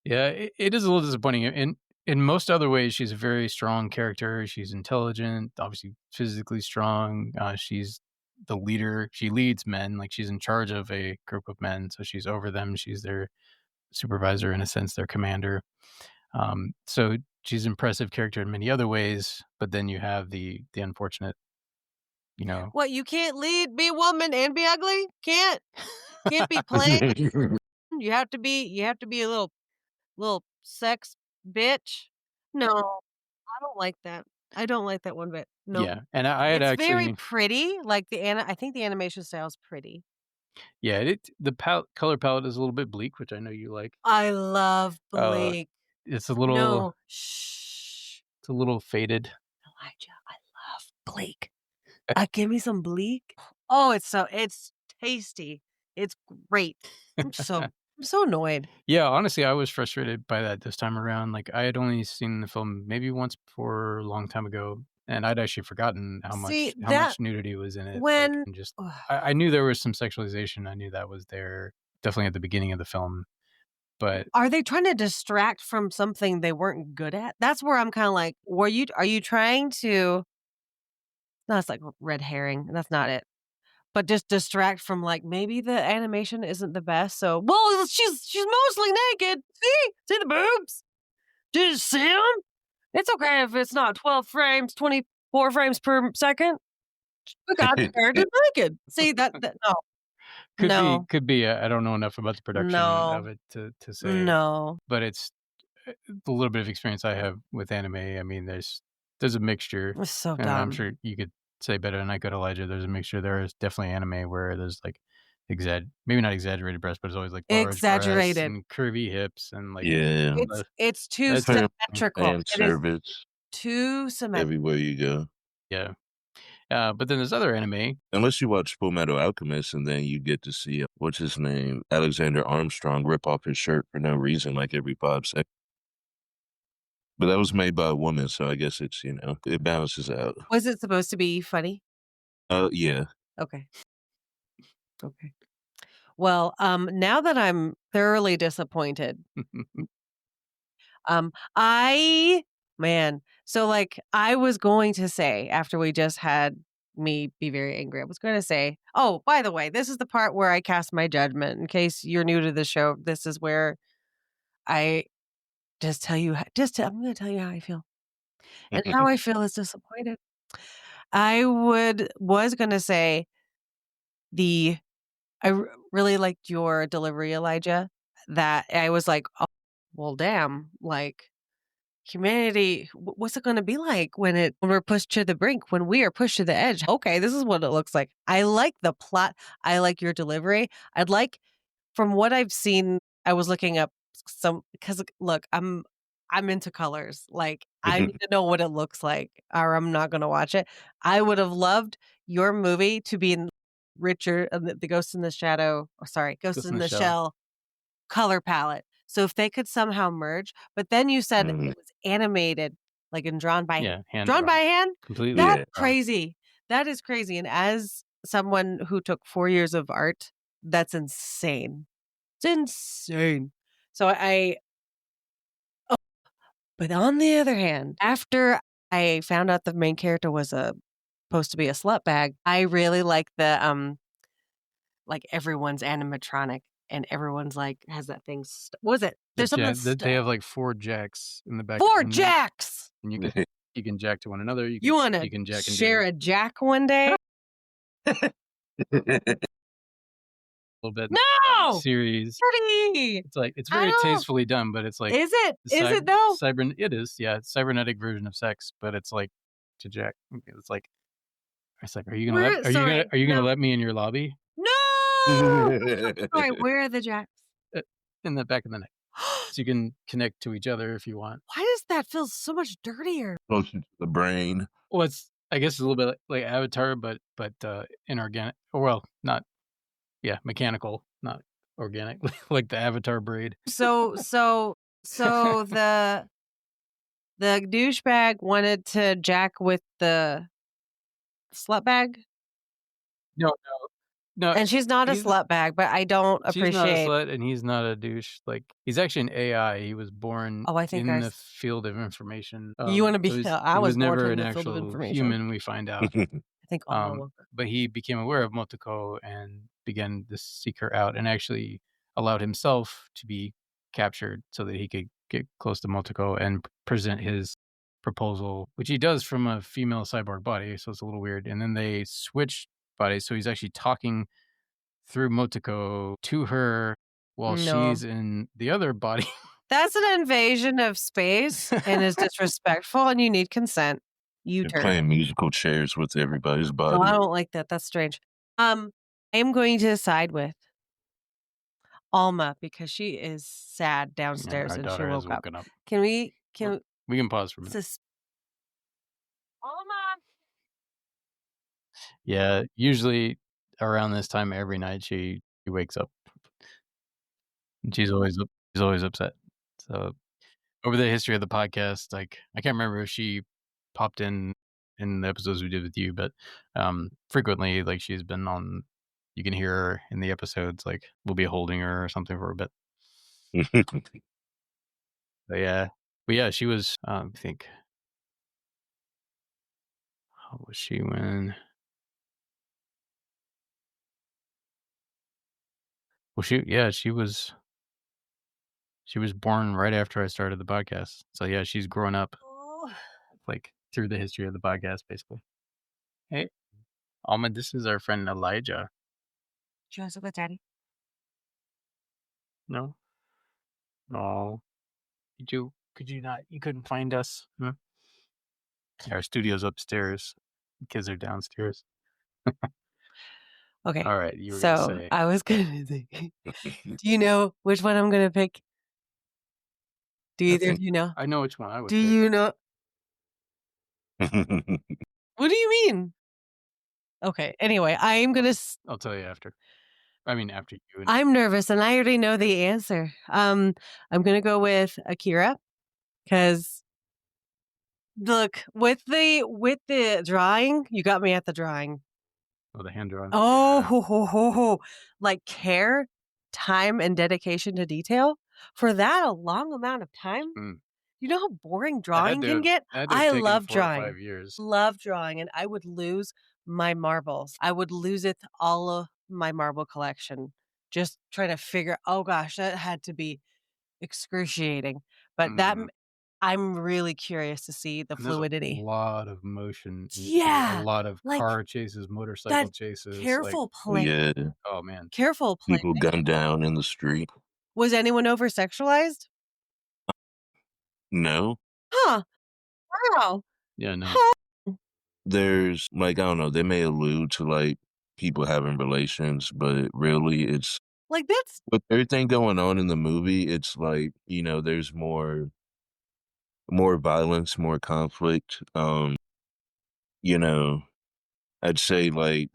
Yeah, it is a little disappointing. In most other ways, she's a very strong character. She's intelligent, obviously physically strong. She's the leader. She leads men, like she's in charge of a group of men, so she's over them. She's their supervisor in a sense, their commander. So she's an impressive character in many other ways, but then you have the unfortunate, What, you can't be a woman and be ugly? Can't be plain? You have to be a little sex bitch? No, I don't like that. I don't like that one bit. No. yeah. And I had It's very actually, pretty, like I think the animation style is pretty. yeah, the color palette is a little bit bleak, which I know you like. I love Uh, Blake. it's a little, No. Shh. it's a little faded. Elijah, I love Blake. Give me some Bleak. Oh, it's tasty. It's great. I'm so annoyed. Yeah, honestly, I was frustrated by that this time around. Like I had only seen the film maybe once before a long time ago, and I'd actually forgotten how See, much nudity was in it. Like, when and just ugh. I knew there was some sexualization. I knew that was there definitely at the beginning of the film, but Are they trying to distract from something they weren't good at? That's where I'm kind of like, are you trying to? No, it's like red herring. That's not it. But just distract from like maybe the animation isn't the best. So, well, she's mostly naked. See the boobs. Did you see them? It's okay if it's not 12 frames, 24 frames per second. We got the characters naked. See that no. No. could be. I don't know enough about the production of No. it to say, No. but it's the little bit of experience I have with anime. I mean, there's a mixture. It's so And I'm dumb. sure you could say better than I could, Elijah. There's a mixture. There is definitely anime where there's like maybe not exaggerated breasts, but it's always like large breasts Exaggerated. and curvy hips and like Yeah. It's too that's symmetrical. Fan It is service too symmetrical. everywhere you go. yeah. But then there's other anime. Unless you watch Full Metal Alchemist, and then you get to see what's his name, Alexander Armstrong, rip off his shirt for no reason, like every 5 seconds. But that was made by a woman, so I guess it's it balances out. Was it supposed to be funny? Yeah. Okay. Okay. Well, now that I'm thoroughly disappointed, so like I was going to say after we just had me be very angry, I was going to say, oh, by the way, this is the part where I cast my judgment. In case you're new to the show, this is where I just tell you, I'm going to tell you how I feel. And how I feel is disappointed. I was going to say really liked your delivery, Elijah, that I was like, oh, well, damn, like humanity, what's it going to be like when we're pushed to the brink, when we are pushed to the edge? Okay, this is what it looks like. I like the plot. I like your delivery. I'd like, from what I've seen, I was looking up because look, I'm into colors. Like I need to know what it looks like, or I'm not going to watch it. I would have loved your movie to be in richer, the Ghost in the Shadow, or sorry, Ghost in the Shell color palette. So if they could somehow merge, but then you said it was animated, like and drawn by hand. Completely. That's crazy. That is crazy. And as someone who took 4 years of art, that's insane. It's insane. So but on the other hand, after I found out the main character was supposed to be a slut bag, I really like the like everyone's animatronic and everyone's like has that thing. What was it? There's something. They have like 4 jacks in the back. 4 jacks. And you can jack to one another. You want to share a jack one day? A little bit. No Series. Pretty. It's very tastefully done, but it's like, is it? Is it though? It is. Yeah, it's cybernetic version of sex, but it's like to jack. It's like, are you gonna let me in your lobby? No. Sorry, where are the jacks? In the back of the neck, so you can connect to each other if you want. Why does that feel so much dirtier? Closer to the brain. Well, I guess it's a little bit like Avatar, but inorganic. Or well, not. Yeah, mechanical, not organic, like the Avatar braid. So the douchebag wanted to jack with the slut bag? No. And she's not a slut bag, but I don't appreciate. She's not a slut, and he's not a douche. Like he's actually an AI. He was born in the field of information. You want to be? So I was never born an in the field of actual information. human. We find out. I think Alma woke up. But he became aware of Motoko and began to seek her out, and actually allowed himself to be captured so that he could get close to Motoko and present his proposal, which he does from a female cyborg body, so it's a little weird. And then they switch bodies, so he's actually talking through Motoko to her while No. she's in the other body. That's an invasion of space and is disrespectful, and you need consent. They're U-turn. playing musical chairs with everybody's No, body. I don't like that. That's strange. I am going to side with Alma because she is sad downstairs Our and she daughter has woke up. woken up. Can we We can pause for a minute. Alma? Yeah, usually around this time every night she wakes up. And she's always upset. So over the history of the podcast, like I can't remember if she popped in the episodes we did with you, but frequently like she's been on. You can hear her in the episodes. Like we'll be holding her or something for a bit. But yeah, she was. I think how was she when? Well, she was. She was born right after I started the podcast. So yeah, she's grown up like through the history of the podcast, basically. Hey, Alma, this is our friend Elijah. Do you want to sit with Daddy? No? Oh, could you not? You couldn't find us? Huh? Our studio's upstairs. Kids are downstairs. Okay. All right, you were gonna say. I was gonna say, do you know which one I'm gonna pick? Do either of you know? I know which one I would Do pick. you know? What do you mean? Okay. Anyway, I am gonna. I'll tell you after. I mean, after you. I'm nervous, and I already know the answer. I'm gonna go with Akira, because look with the drawing, you got me at the drawing. Oh, the hand drawing. Oh, Yeah. ho. Like care, time, and dedication to detail for that a long amount of time. Mm. You know how boring drawing can get? That had to have I taken love 4 or drawing. 5 years. Love drawing, and I would lose my marbles. I would lose it all of my marble collection just trying to figure. Oh gosh, that had to be excruciating. But that I'm really curious to see the And there's fluidity. a lot of motion. Yeah, A lot of like car chases, motorcycle chases. Careful Like, play. Yeah. oh man. Careful play. People gunned down in the street. Was anyone over sexualized? No. Huh. Wow. Yeah, no. There's like, I don't know, they may allude to like people having relations, but really it's Like that's with everything going on in the movie, it's like, there's more violence, more conflict. I'd say like,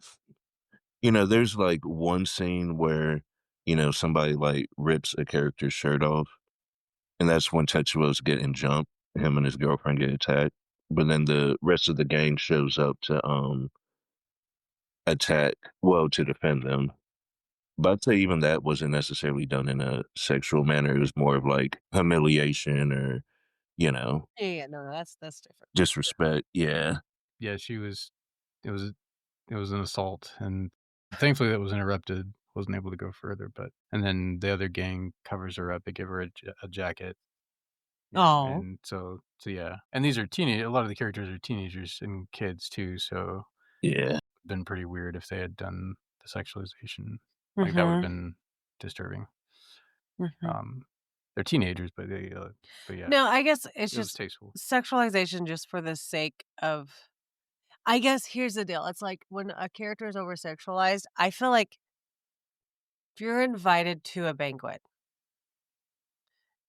there's like one scene where, somebody like rips a character's shirt off, and that's when Tetsuo's getting jumped. Him and his girlfriend get attacked. But then the rest of the gang shows up to to defend them. But I'd say even that wasn't necessarily done in a sexual manner. It was more of like humiliation or, yeah, no, that's different. disrespect. Yeah. Yeah, it was an assault, and thankfully that was interrupted. Wasn't able to go further, and then the other gang covers her up. They give her a jacket. Oh. And so yeah. And these are a lot of the characters are teenagers and kids too, so Yeah. been pretty weird if they had done the sexualization. Like that would have been disturbing. They're teenagers, but yeah. No, I guess it's It was just tasteful. sexualization just for the sake of. I guess here's the deal. It's like when a character is over sexualized, I feel like if you're invited to a banquet,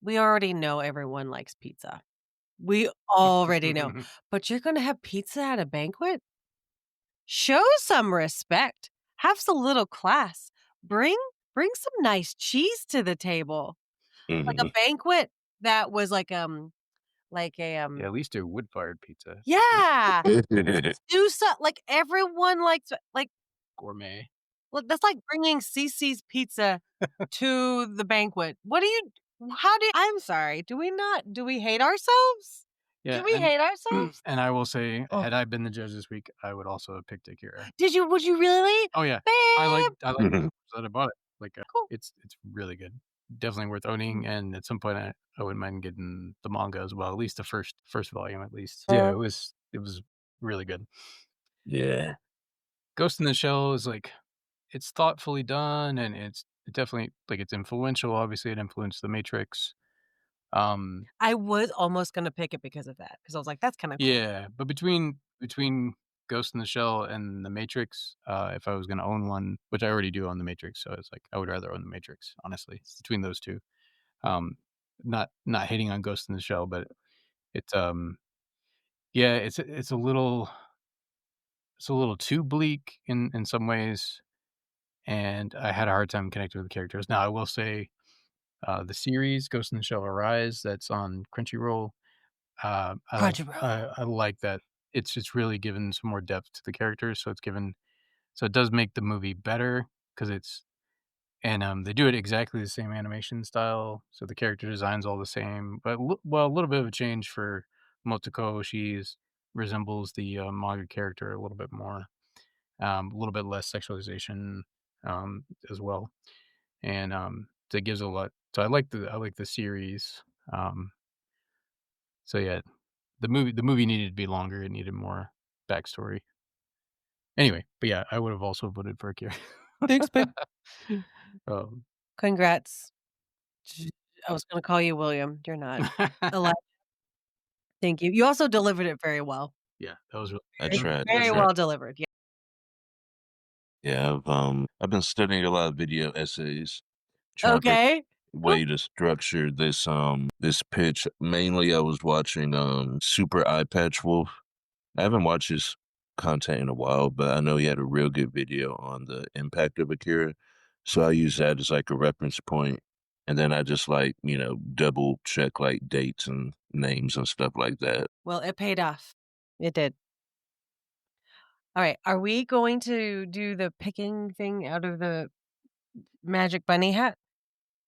we already know everyone likes pizza. We already know. But you're going to have pizza at a banquet? Show some respect. Have some little class. Bring some nice cheese to the table. Like a banquet that was like a Yeah, at least do wood-fired pizza. yeah. Do so like everyone likes like Gourmet. well, that's like bringing Cece's pizza to the banquet. I'm sorry. Do we hate ourselves? Yeah, Did we hate ourselves? and I will say, Oh. had I been the judge this week, I would also have picked Akira. Would you really? Oh, yeah. Babe! I like that I bought it. Like, Cool. it's really good. Definitely worth owning, and at some point, I wouldn't mind getting the manga as well, at least the first volume, at least. Yeah, it was really good. Yeah. Ghost in the Shell is, like, it's thoughtfully done, and it definitely like, it's influential, obviously, it influenced The Matrix. I was almost gonna pick it because of that, because I was like, "That's kinda cool." Yeah, but between Ghost in the Shell and The Matrix, if I was gonna own one, which I already do own The Matrix, so it's like, I would rather own The Matrix, honestly. It's between those 2. Um, not hating on Ghost in the Shell, but it's, yeah, it's a little too bleak in some ways, and I had a hard time connecting with the characters. Now, I will say, the series, Ghost in the Shell: Arise, that's on Crunchyroll, Crunchyroll. I like that. It's really given some more depth to the characters, so it does make the movie better because it's and, they do it exactly the same animation style, so the character design's all the same, but a little bit of a change for Motoko. She's resembles the, manga character a little bit more, a little bit less sexualization, as well, and, that gives a lot so I like the series, so yeah, the movie needed to be longer, it needed more backstory. Anyway, but yeah, I would have also voted for Akira. Thanks, babe. Um Congrats. J I was gonna call you William, you're not. Eli Thank you. You also delivered it very well. Yeah, that was really I Very, tried. I very tried. well delivered, yeah. Yeah, I've been studying a lot of video essays, trying to Okay. way to structure this pitch. Mainly, I was watching Super Eye Patch Wolf. I haven't watched his content in a while, but I know he had a real good video on the impact of Akira. So I use that as like a reference point, and then I just like double check like dates and names and stuff like that. Well, it paid off. It did. Alright, are we going to do the picking thing out of the magic bunny hat?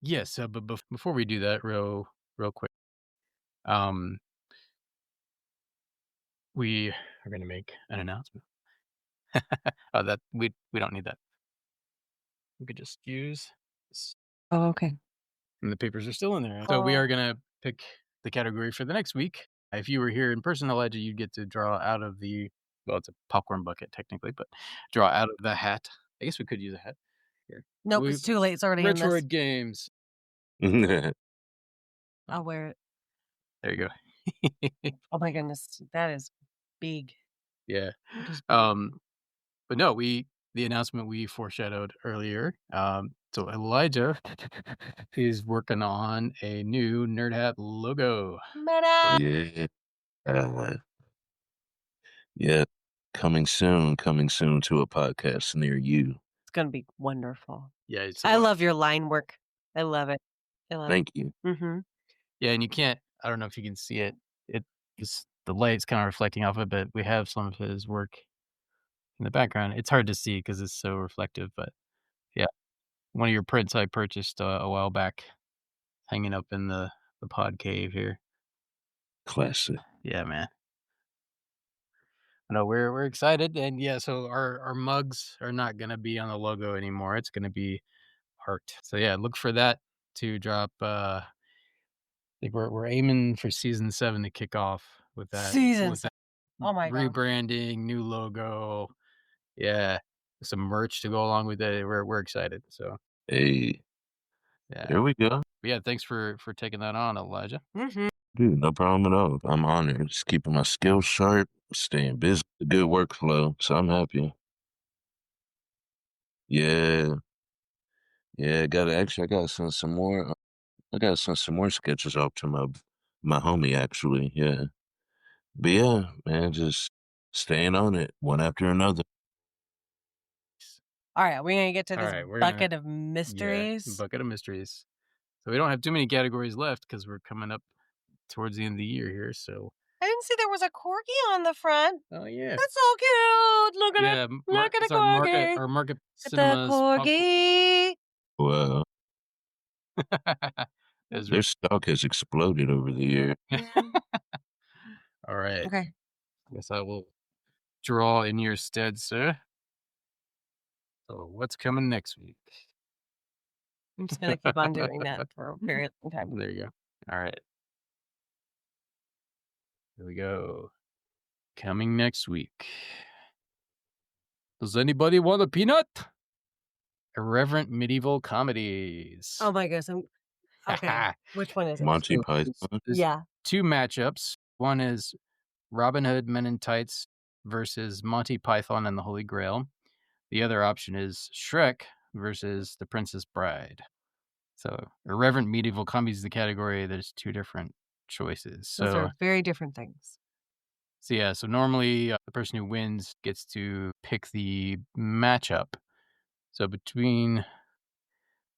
Yes, but before we do that, real quick, um, we are gonna make an announcement. Oh, that we don't need that. We could just use this, Oh, okay. and the papers are still in there. So we Oh. are gonna pick the category for the next week. If you were here in person, Elijah, you'd get to draw out of the well, it's a popcorn bucket technically, but draw out of the hat. I guess we could use a hat here. Nope, We it's too late, it's already in this. Retroid games. I'll wear it. There you go. Oh my goodness, that is big. Yeah. It is big. But no, the announcement we foreshadowed earlier. So Elijah is working on a new Nerdhat logo. Ta-da! Yeah, uh, yeah. Coming soon to a podcast near you. It's gonna be wonderful. Yeah, I so love your line work. I love it. I love it. Thank you. Mhm. yeah, and you can't. I don't know if you can see it. It's the light's kind of reflecting off it, but we have some of his work in the background. It's hard to see because it's so reflective, but yeah, one of your prints I purchased a while back, hanging up in the pod cave here. Classic. Yeah, man. No, we're excited, and yeah, so our mugs are not gonna be on the logo anymore. It's gonna be art. So yeah, look for that to drop. I think we're aiming for season 7 to kick off with that Seasons. Oh my god. rebranding, new logo. Yeah, some merch to go along with it. We're excited. So Hey, yeah, there we go. but yeah. Thanks for taking that on, Elijah. Mhm. Dude, no problem at all. I'm honored. Just keeping my skills sharp, staying busy. A good workflow, so I'm happy. Yeah, yeah. I gotta send some more. I gotta send some more sketches off to my homie. Actually, yeah. But yeah, man, just staying on it one after another. Alright, we're gonna get to All this right, we're gonna bucket of yeah, mysteries. bucket of mysteries. So we don't have too many categories left because we're coming up towards the end of the year here. So I didn't see there was a corgi on the front. oh yeah, That's so cute. Look at it. yeah. Look at It's the corgi. our market At the cinemas popcorn. corgi. Well, Is their stock has exploded over the year. All right. Okay. Guess I will draw in your stead, sir. So what's coming next week? I'm just gonna keep on doing that for a very long time. There you go. All right. Here we go. Coming next week. Does anybody want a peanut? Irreverent medieval comedies. Oh my goodness. Okay. Which one is it? Monty So Python. there's Yeah. two matchups. One is Robin Hood Men in Tights versus Monty Python and the Holy Grail. The other option is Shrek versus The Princess Bride. So irreverent medieval comedies is the category. There's two different choices. Those So are very different things. so normally the person who wins gets to pick the matchup. So between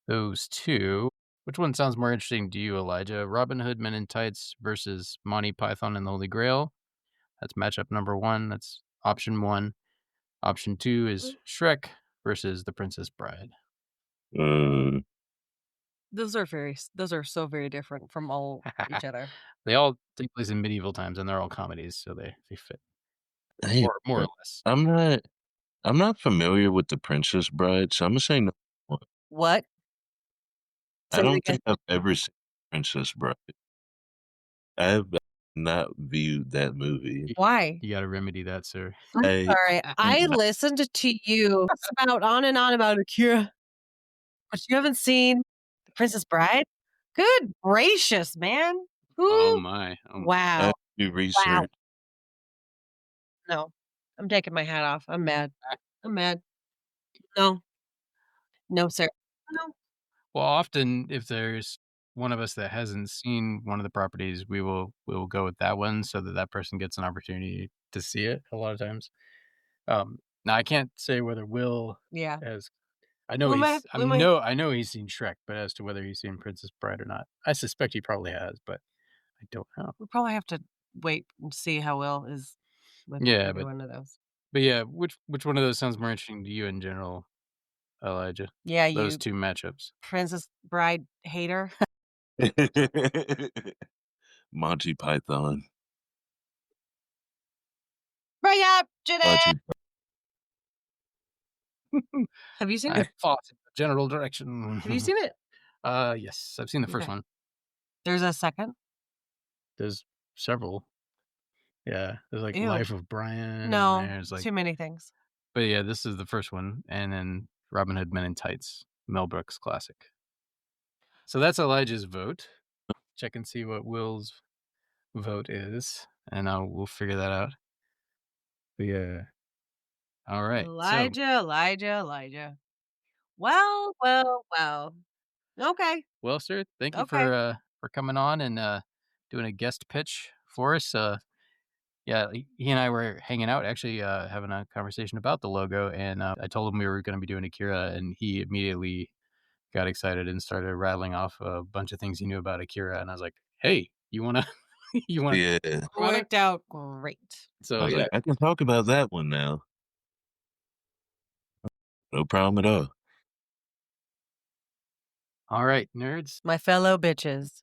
those two, which one sounds more interesting to you, Elijah? Robin Hood Men in Tights versus Monty Python and the Holy Grail. That's matchup number one. That's option one. Option two is Shrek versus The Princess Bride. Mm, Those are so very different from all each other. They all take place in medieval times, and they're all comedies, so they fit hey, more or less. I'm not familiar with The Princess Bride, so I'm gonna say no. What? I Say it don't again. think I've ever seen Princess Bride. I have not viewed that movie. Why? You got to remedy that, sir. I Sorry. I listened to you spout on and on about Akira, but you haven't seen The Princess Bride? Good gracious, man. Oh Who? my! Oh my. Wow. I do research. No. I'm taking my hat off. I'm mad. I'm mad. No. No, sir. No. Well, often if there's one of us that hasn't seen one of the properties, we will go with that one so that that person gets an opportunity to see it. A lot of times. Now I can't say whether Will Yeah. has. I know We might he's. have- we might- I know he's seen Shrek, but as to whether he's seen Princess Bride or not, I suspect he probably has, but I don't know. We probably have to wait and see how Will is with Yeah, either one of those. but yeah, which one of those sounds more interesting to you in general, Elijah? Yeah, Those you two matchups. Princess Bride hater. Monty Python. Bring up Jeanette. Monty Have you seen I it? fought in the general direction. Have you seen it? Yes, I've seen the first Okay. one. There's a second. There's several. Yeah, there's like Ew. Life of Brian. No, And there's like, too many things. but yeah, this is the first one, and then Robin Hood Men in Tights, Mel Brooks classic. So that's Elijah's vote. Check and see what Will's vote is, and we'll figure that out. But yeah. All right. Elijah. Well. Okay. Well, sir, thank you Okay. for coming on and doing a guest pitch for us. Yeah, he and I were hanging out, actually having a conversation about the logo, and I told him we were going to be doing Akira, and he immediately got excited and started rattling off a bunch of things he knew about Akira, and I was like, "Hey, you wanna, you wanna?" Yeah. Worked out great. So I was yeah, like, I can talk about that one now. No problem at all. all right, nerds. My fellow bitches.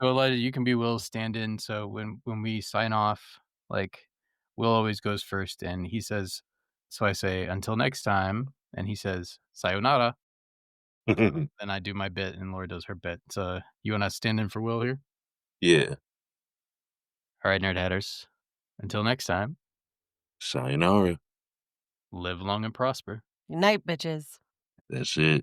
So Elijah, you can be Will's stand-in. So when we sign off, like Will always goes first, and he says, so I say until next time, and he says sayonara. Then I do my bit, and Laura does her bit. So you want to stand in for Will here? Yeah. All right, Nerdhatters. Until next time, Sayonara. live long and prosper. Good night, bitches. That's it.